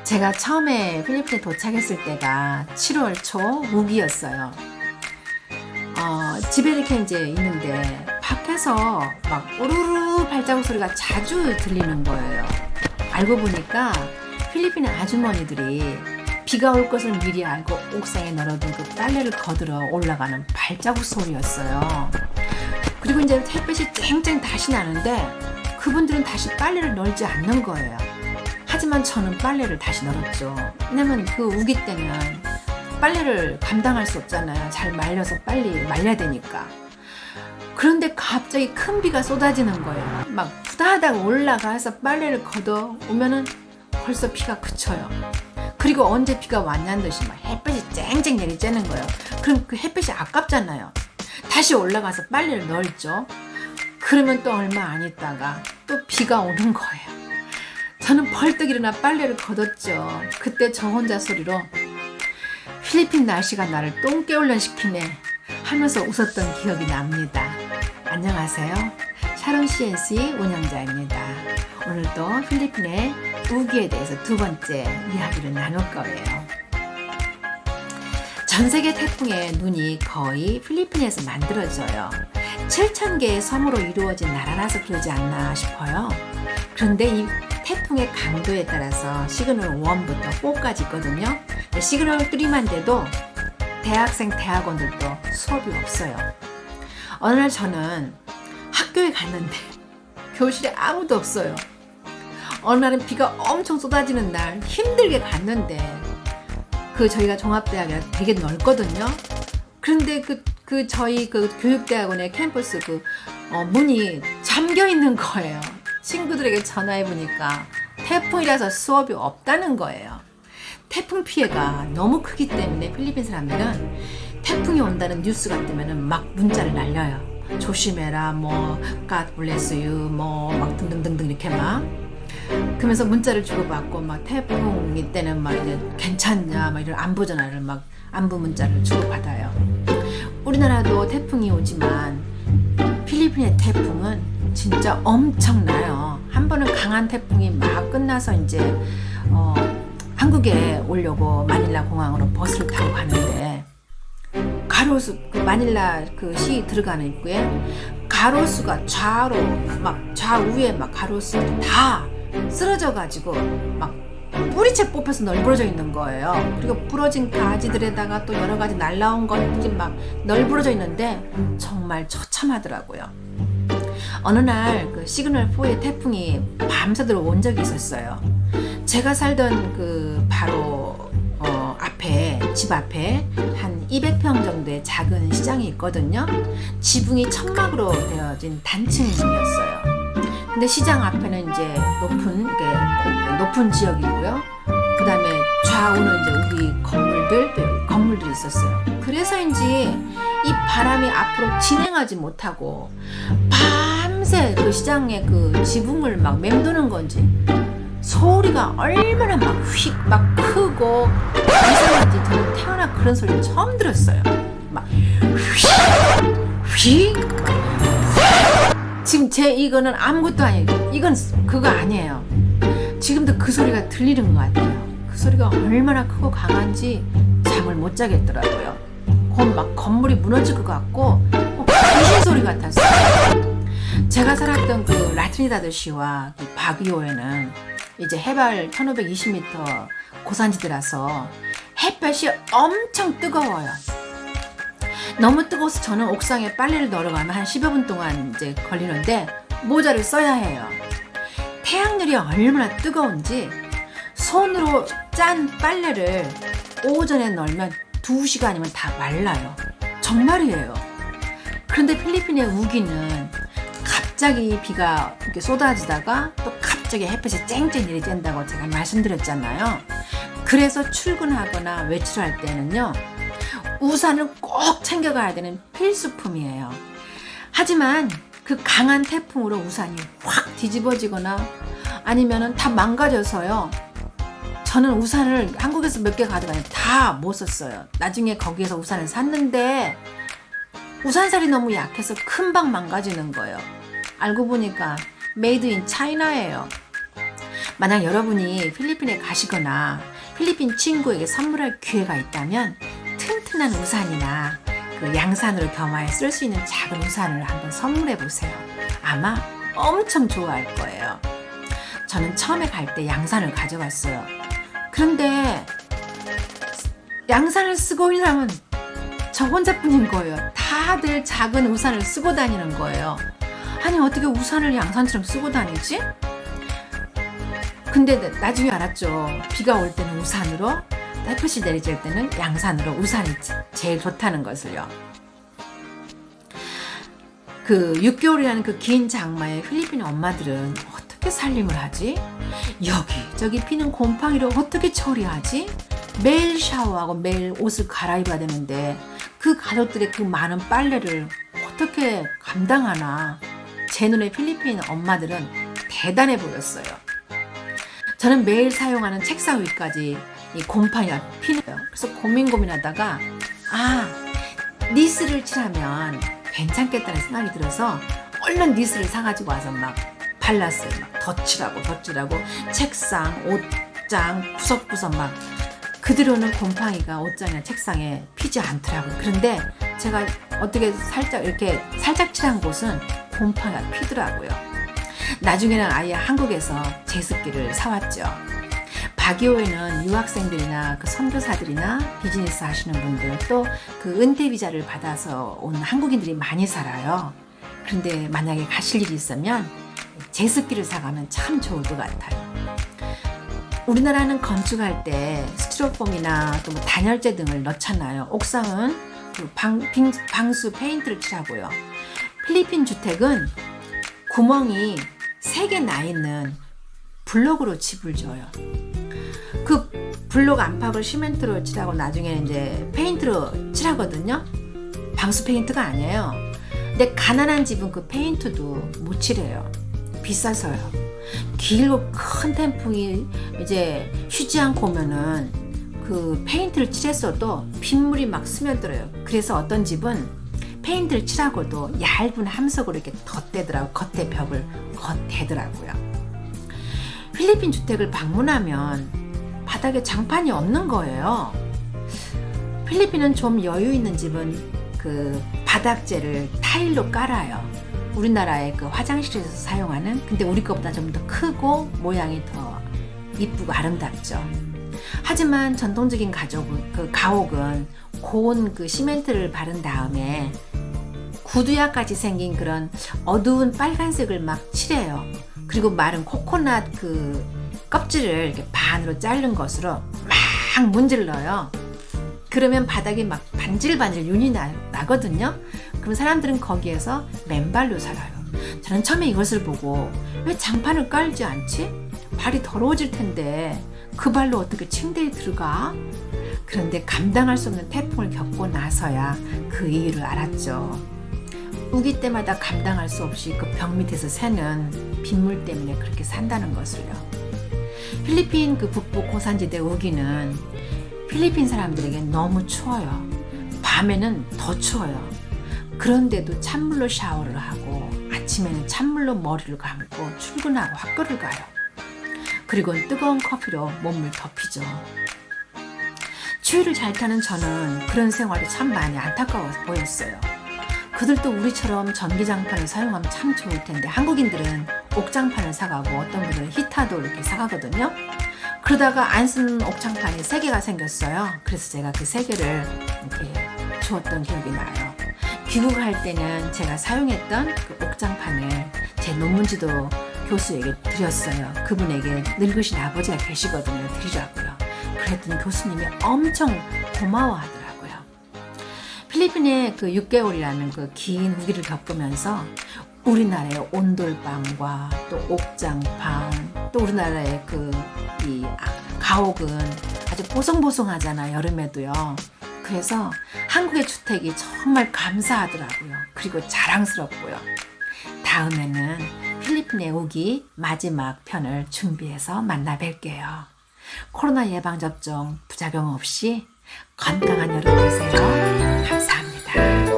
제가 처음에 필리핀에 도착했을 때가 7월 초 우기였어요. 집에 이렇게 이제 있는데 밖에서 막 우르르 발자국 소리가 자주 들리는 거예요. 알고 보니까 필리핀 아주머니들이 비가 올 것을 미리 알고 옥상에 널어둔 그 빨래를 거들어 올라가는 발자국 소리였어요. 그리고 이제 햇빛이 쨍쨍 다시 나는데 그분들은 다시 빨래를 널지 않는 거예요. 하지만 저는 빨래를 다시 널었죠. 왜냐면 그 우기 때는 빨래를 감당할 수 없잖아요. 잘 말려서 빨리 말려야 되니까. 그런데 갑자기 큰 비가 쏟아지는 거예요. 막 후다닥 올라가서 빨래를 걷어 오면은 벌써 비가 그쳐요. 그리고 언제 비가 왔냐는 듯이 막 햇빛이 쨍쨍 내리쬐는 거예요. 그럼 그 햇빛이 아깝잖아요. 다시 올라가서 빨래를 널죠. 그러면 또 얼마 안 있다가 또 비가 오는 거예요. 저는 벌떡 일어나 빨래를 걷었죠. 그때 저 혼자 소리로 필리핀 날씨가 나를 똥개훈련 시키네 하면서 웃었던 기억이 납니다. 안녕하세요. 샤론 CNC 운영자입니다. 오늘도 필리핀의 우기에 대해서 두 번째 이야기를 나눌 거예요. 전 세계 태풍의 눈이 거의 필리핀에서 만들어져요. 7,000개의 섬으로 이루어진 나라라서 그러지 않나 싶어요. 그런데 이 태풍의 강도에 따라서 시그널 1부터 4까지 있거든요. 시그널 3만 돼도 대학생, 대학원들도 수업이 없어요. 어느 날 저는 학교에 갔는데 교실에 아무도 없어요. 어느 날은 비가 엄청 쏟아지는 날 힘들게 갔는데 저희가 종합대학이라 되게 넓거든요. 그런데 저희 교육대학원의 캠퍼스 문이 잠겨 있는 거예요. 친구들에게 전화해 보니까 태풍이라서 수업이 없다는 거예요. 태풍 피해가 너무 크기 때문에 필리핀 사람들은 태풍이 온다는 뉴스가 뜨면은 막 문자를 날려요. 조심해라, God bless you, 막 등등등등 이렇게 막. 그러면서 문자를 주고받고 막 태풍이 때는 막 이제 괜찮냐 막 이런 안부 전화를 막 안부 문자를 주고받아요. 우리나라도 태풍이 오지만 필리핀의 태풍은 진짜 엄청나요. 한 번은 강한 태풍이 막 끝나서 이제 한국에 오려고 마닐라 공항으로 버스를 타고 가는데 가로수 마닐라 시 들어가는 입구에 가로수가 좌우에 막 가로수 다 쓰러져 가지고 막 뿌리채 뽑혀서 널브러져 있는 거예요. 그리고 부러진 가지들에다가 또 여러 가지 날라온 것들이 막 널브러져 있는데 정말 처참하더라고요. 어느 날 시그널 4의 태풍이 밤새도록 온 적이 있었어요. 제가 살던 바로 집 앞에 한 200평 정도의 작은 시장이 있거든요. 지붕이 천막으로 되어진 단층이었어요. 근데 시장 앞에는 이제 높은 지역이고요. 그 다음에 좌우는 이제 우리 건물들이 있었어요. 그래서인지 이 바람이 앞으로 진행하지 못하고 밤새 시장의 지붕을 막 맴도는 건지 소리가 얼마나 막 크고 이상한지 저는 태어나 그런 소리를 처음 들었어요. 막 휙 지금 이거는 아무것도 아니에요. 이건 그거 아니에요. 지금도 그 소리가 들리는 것 같아요. 그 소리가 얼마나 크고 강한지 잠을 못 자겠더라고요. 막 건물이 무너질 것 같고 귀신 소리 같았어요. 제가 살았던 라트리다드시와 바기오에는 이제 해발 1520m 고산지대라서 햇볕이 엄청 뜨거워요. 너무 뜨거워서 저는 옥상에 빨래를 널어 가면 한 10여 분 동안 이제 걸리는데 모자를 써야 해요. 태양열이 얼마나 뜨거운지 손으로 짠 빨래를 오전에 널면 2시간이면 다 말라요. 정말이에요. 그런데 필리핀의 우기는 갑자기 비가 이렇게 쏟아지다가 또 갑자기 햇빛이 쨍쨍 내리쬐다고 제가 말씀드렸잖아요. 그래서 출근하거나 외출할 때는요, 우산을 꼭 챙겨가야 되는 필수품이에요. 하지만 그 강한 태풍으로 우산이 확 뒤집어지거나 아니면은 다 망가져서요. 저는 우산을 한국에서 몇 개 가져가니 다 못 썼어요. 나중에 거기에서 우산을 샀는데 우산살이 너무 약해서 금방 망가지는 거예요. 알고 보니까 메이드 인 차이나예요. 만약 여러분이 필리핀에 가시거나 필리핀 친구에게 선물할 기회가 있다면 튼튼한 우산이나 그 양산으로 겸하여 쓸 수 있는 작은 우산을 한번 선물해 보세요. 아마 엄청 좋아할 거예요. 저는 처음에 갈 때 양산을 가져갔어요. 그런데 양산을 쓰고 있는 사람은 저 혼자뿐인 거예요. 다들 작은 우산을 쓰고 다니는 거예요. 아니 어떻게 우산을 양산처럼 쓰고 다니지? 근데 나중에 알았죠. 비가 올 때는 우산으로, 햇빛이 내리질 때는 양산으로 우산이 제일 좋다는 것을요. 그 6개월이라는 그 긴 장마에 필리핀 엄마들은 어떻게 살림을 하지? 여기저기 피는 곰팡이를 어떻게 처리하지? 매일 샤워하고 매일 옷을 갈아입어야 되는데 그 가족들의 그 많은 빨래를 어떻게 감당하나. 제 눈에 필리핀 엄마들은 대단해 보였어요. 저는 매일 사용하는 책상 위까지 이 곰팡이가 피네요. 그래서 고민하다가 니스를 칠하면 괜찮겠다는 생각이 들어서 얼른 니스를 사가지고 와서 막 발랐어요. 막 덧칠하고 책상, 옷장 구석구석 막 그대로는 곰팡이가 옷장이나 책상에 피지 않더라고요. 그런데 제가 어떻게 살짝 칠한 곳은 곰팡이가 피더라고요. 나중에는 아예 한국에서 제습기를 사왔죠. 바기오에는 유학생들이나 그 선교사들이나 비즈니스 하시는 분들 또 그 은퇴 비자를 받아서 온 한국인들이 많이 살아요. 그런데 만약에 가실 일이 있으면 제습기를 사가면 참 좋을 것 같아요. 우리나라는 건축할 때 스티로폼이나 또 단열재 등을 넣잖아요. 옥상은 그 방수 페인트를 칠하고요. 필리핀 주택은 구멍이 3개 나 있는 블록으로 집을 져요. 그 블록 안팎을 시멘트로 칠하고 나중에 이제 페인트로 칠하거든요. 방수 페인트가 아니에요. 근데 가난한 집은 그 페인트도 못 칠해요. 비싸서요. 길고 큰 태풍이 이제 쉬지 않고 오면은 그 페인트를 칠했어도 빗물이 막 스며들어요. 그래서 어떤 집은 페인트를 칠하고도 얇은 함석으로 이렇게 덧대더라고요. 겉에 벽을 겉대더라고요. 필리핀 주택을 방문하면 바닥에 장판이 없는 거예요. 필리핀은 좀 여유 있는 집은 그 바닥재를 타일로 깔아요. 우리나라의 그 화장실에서 사용하는, 근데 우리 것보다 좀 더 크고 모양이 더 이쁘고 아름답죠. 하지만 전통적인 가옥은 고운 그 시멘트를 바른 다음에 구두약같이 생긴 그런 어두운 빨간색을 막 칠해요. 그리고 마른 코코넛 그 껍질을 이렇게 반으로 자른 것으로 막 문질러요. 그러면 바닥이 막 반질반질 윤이 나거든요. 그럼 사람들은 거기에서 맨발로 살아요. 저는 처음에 이것을 보고 왜 장판을 깔지 않지? 발이 더러워질 텐데 그 발로 어떻게 침대에 들어가? 그런데 감당할 수 없는 태풍을 겪고 나서야 그 이유를 알았죠. 우기 때마다 감당할 수 없이 그 벽 밑에서 새는 빗물 때문에 그렇게 산다는 것을요. 필리핀 그 북부 고산지대 우기는 필리핀 사람들에게 너무 추워요. 밤에는 더 추워요. 그런데도 찬물로 샤워를 하고 아침에는 찬물로 머리를 감고 출근하고 학교를 가요. 그리고 뜨거운 커피로 몸을 덮이죠. 추위를 잘 타는 저는 그런 생활이 참 많이 안타까워 보였어요. 그들도 우리처럼 전기장판을 사용하면 참 좋을 텐데 한국인들은 옥장판을 사가고 어떤 분들은 히타도 이렇게 사가거든요. 그러다가 안 쓰는 옥장판이 3개가 생겼어요. 그래서 제가 그 3개를 이렇게 주었던 기억이 나요. 귀국할 때는 제가 사용했던 그 옥장판을 제 논문지도 교수에게 드렸어요. 그분에게 늙으신 아버지가 계시거든요. 드리라고요. 그랬더니 교수님이 엄청 고마워하더라고요. 필리핀의 그 6개월이라는 그 긴 우기를 겪으면서 우리나라의 온돌방과 또 옥장판, 또 우리나라의 이 가옥은 아주 보송보송하잖아, 여름에도요. 그래서 한국의 주택이 정말 감사하더라고요. 그리고 자랑스럽고요. 다음에는 필리핀의 우기 마지막 편을 준비해서 만나 뵐게요. 코로나 예방접종 부작용 없이 건강한 여름 되세요. 감사합니다.